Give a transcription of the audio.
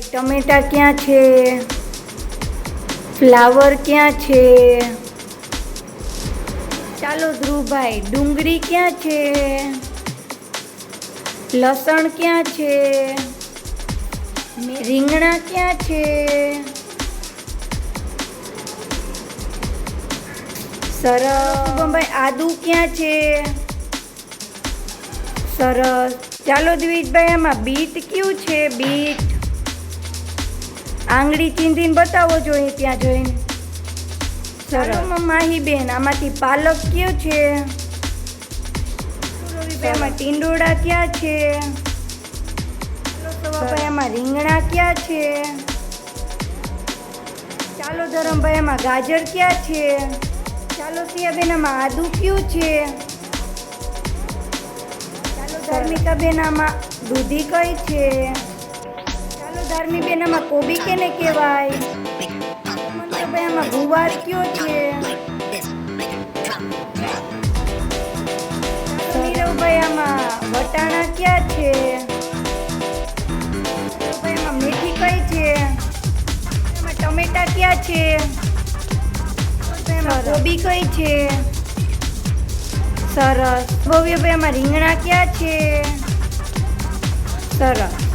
ટમેટા ક્યાં છે? ફ્લાવર ક્યાં છે? ચાલો ધ્રુવભાઈ, ડુંગળી ક્યાં છે? લસણ ક્યાં છે? રીંગણા ક્યાં છે? સરસ. ભાઈ આદુ ક્યાં છે? સરસ. ચાલો દ્વિજભાઈ, આમાં બીટ કયું છે? બીટ આંગળી ચીંધીને બતાવો જોઈએ ત્યાં જોઈને. સરસ. માહીબેન, આમાંથી પાલક કયો છે? એમાં ટીંડોળા ક્યાં છે? ભાઈ આમાં રીંગણા ક્યાં છે? ચાલો ધરમભાઈ, આમાં ગાજર ક્યાં છે? ચાલો સિયાબેન, આમાં આદુ કયું છે? ચાલો ધાર્મિકાબેન, આમાં દૂધી કઈ છે? ચાલો ધાર્મિકબેન, આમાં કોબી કેને કહેવાય? ભાઈ આમાં ગુવાર કયો છે? નીરવભાઈ, આમાં વટાણા ક્યાં છે? ભાઈ આમાં મેથી કઈ છે? આમાં ટમેટા ક્યાં છે? એમાં કોબી કઈ છે? સરસ. ભવ્યભાઈ, આમાં રીંગણા ક્યાં છે? સરસ.